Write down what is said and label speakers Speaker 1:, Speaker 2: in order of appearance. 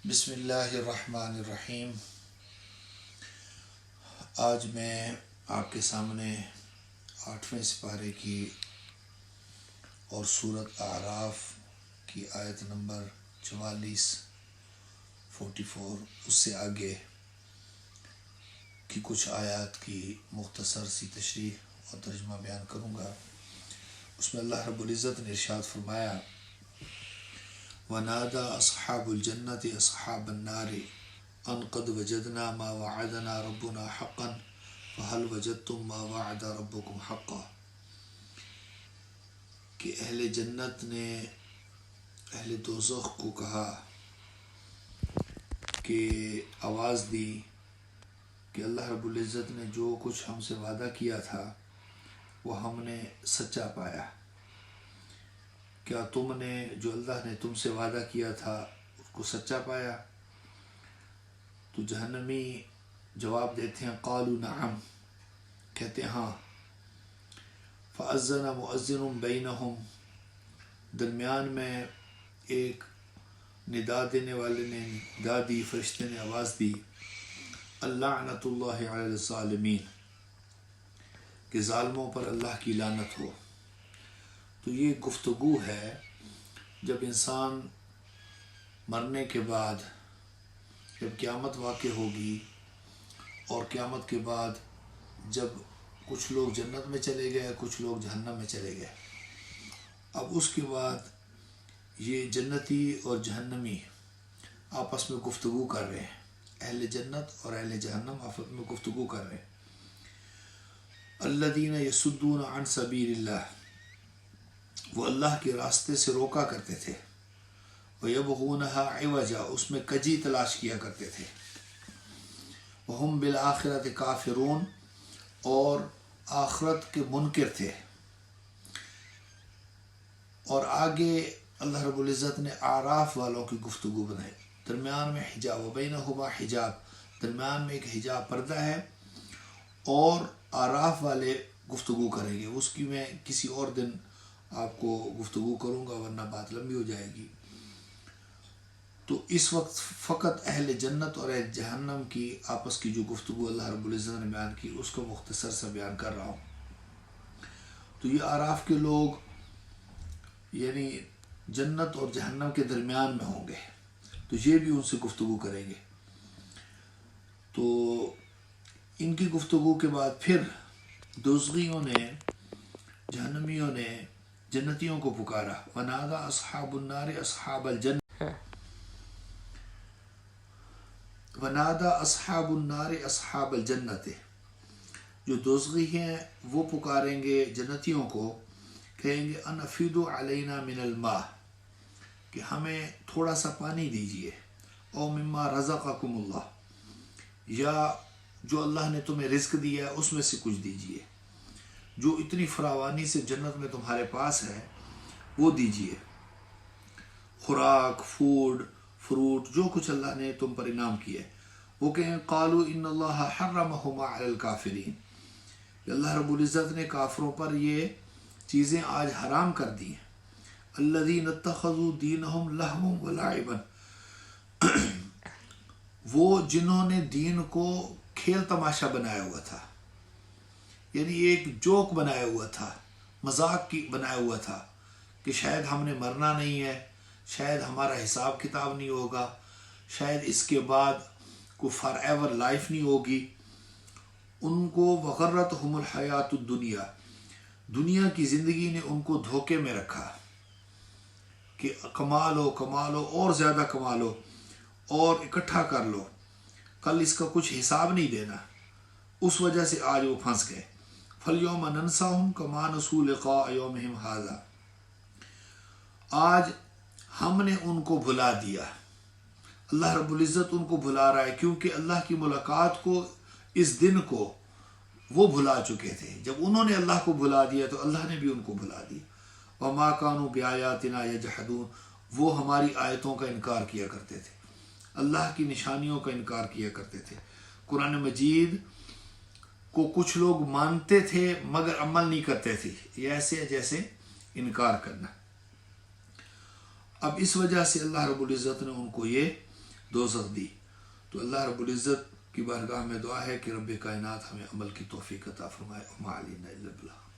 Speaker 1: بسم اللہ الرحمن الرحیم۔ آج میں آپ کے سامنے 8ویں سپارے کی اور سورۃ اعراف کی آیت نمبر 44 اس سے آگے کی کچھ آیات کی مختصر سی تشریح اور ترجمہ بیان کروں گا۔ اس میں اللہ رب العزت نے ارشاد فرمایا: وَنَادَى أَصْحَابُ الْجَنَّةِ أَصْحَابَ النَّارِ أَنْ قَدْ وَجَدْنَا مَا وَعَدَنَا رَبُّنَا حَقًّا فَهَلْ وَجَدْتُم مَّا وَعَدَ رَبُّكُمْ حَقًّا، کہ اہل جنت نے اہل دوزخ کو کہا کہ آواز دی کہ اللہ رب العزت نے جو کچھ ہم سے وعدہ کیا تھا وہ ہم نے سچا پایا، کیا تم نے جو اللہ نے تم سے وعدہ کیا تھا اس کو سچا پایا؟ تو جہنمی جواب دیتے ہیں قالوا نعم، کہتے ہیں ہاں۔ فأذن مؤذن بینہم، درمیان میں ایک ندا دینے والے نے ندا دی، فرشتے نے آواز دی، اللعنۃ اللہ علی الظالمین، کہ ظالموں پر اللہ کی لعنت ہو۔ تو یہ گفتگو ہے جب انسان مرنے کے بعد، جب قیامت واقع ہوگی اور قیامت کے بعد جب کچھ لوگ جنت میں چلے گئے، کچھ لوگ جہنم میں چلے گئے، اب اس کے بعد یہ جنتی اور جہنمی آپس میں گفتگو کر رہے ہیں، اہل جنت اور اہل جہنم آپس میں گفتگو کر رہے ہیں۔ الذین یصدون عن سبیل اللہ، وہ اللہ کے راستے سے روکا کرتے تھے، وَيَبْغُونَهَا عِوَجًا، اس میں کجی تلاش کیا کرتے تھے، وَهُمْ بِالْآخِرَةِ كَافِرُونَ، اور آخرت کے منکر تھے۔ اور آگے اللہ رب العزت نے اعراف والوں کی گفتگو بنائی، درمیان میں حجاب، وَبَيْنَهُمَا حجاب، درمیان میں ایک حجاب پردہ ہے، اور اعراف والے گفتگو کریں گے، اس کی میں کسی اور دن آپ کو گفتگو کروں گا ورنہ بات لمبی ہو جائے گی۔ تو اس وقت فقط اہل جنت اور اہل جہنم کی آپس کی جو گفتگو اللہ رب العزت نے بیان کی اس کو مختصر سا بیان کر رہا ہوں۔ تو یہ اعراف کے لوگ یعنی جنت اور جہنم کے درمیان میں ہوں گے، تو یہ بھی ان سے گفتگو کریں گے۔ تو ان کی گفتگو کے بعد پھر دوزخیوں نے، جہنمیوں نے جنتیوں کو پکارا، وَنَادَى أَصْحَابُ النَّارِ أَصْحَابَ الْجَنَّةِ، وَنَادَى أَصْحَابُ النَّارِ أَصْحَابَ الْجَنَّةِ، جو دوزخی ہیں وہ پکاریں گے جنتیوں کو، کہیں گے أَنْ أَفِيضُوا عَلَيْنَا مِنَ الْمَاءِ، کہ ہمیں تھوڑا سا پانی دیجئے، او مما رزقکم اللہ، یا جو اللہ نے تمہیں رزق دیا ہے اس میں سے کچھ دیجئے، جو اتنی فراوانی سے جنت میں تمہارے پاس ہے وہ دیجئے، خوراک، فوڈ، فروٹ، جو کچھ اللہ نے تم پر انعام کیا ہے۔ وہ کہیں قالوا ان اللہ حرمہما علی الکافرین، کہ اللہ رب العزت نے کافروں پر یہ چیزیں آج حرام کر دی ہیں۔ الذین اتخذوا دینہم لہوا ولعبا، وہ جنہوں نے دین کو کھیل تماشا بنایا ہوا تھا، یعنی ایک جوک بنایا ہوا تھا، مذاق کی بنایا ہوا تھا کہ شاید ہم نے مرنا نہیں ہے، شاید ہمارا حساب کتاب نہیں ہوگا، شاید اس کے بعد کوئی فار ایور لائف نہیں ہوگی۔ ان کو وغرتہم الحیات الدنیا، دنیا کی زندگی نے ان کو دھوکے میں رکھا کہ کما لو کما لو اور زیادہ کما لو اور اکٹھا کر لو، کل اس کا کچھ حساب نہیں دینا، اس وجہ سے آج وہ پھنس گئے۔ فَالْيَوْمَ نَنْسَاهُمْ كَمَا نَسُوا لِقَاءَ يَوْمِهِمْ هَذَا، آج ہم نے ان کو بھلا دیا، اللہ رب العزت ان کو بھلا رہا ہے، کیونکہ اللہ کی ملاقات کو، اس دن کو وہ بھلا چکے تھے۔ جب انہوں نے اللہ کو بھلا دیا تو اللہ نے بھی ان کو بھلا دیا۔ وَمَا كَانُوا بِآيَاتِنَا يَجْحَدُونَ، وہ ہماری آیتوں کا انکار کیا کرتے تھے، اللہ کی نشانیوں کا انکار کیا کرتے تھے۔ قرآن مجید کو کچھ لوگ مانتے تھے مگر عمل نہیں کرتے تھے، یہ ایسے جیسے انکار کرنا۔ اب اس وجہ سے اللہ رب العزت نے ان کو یہ دوزخ دی. تو اللہ رب العزت کی بارگاہ میں دعا ہے کہ رب کائنات ہمیں عمل کی توفیق عطا فرمائے. وما علینا الا البلاغ.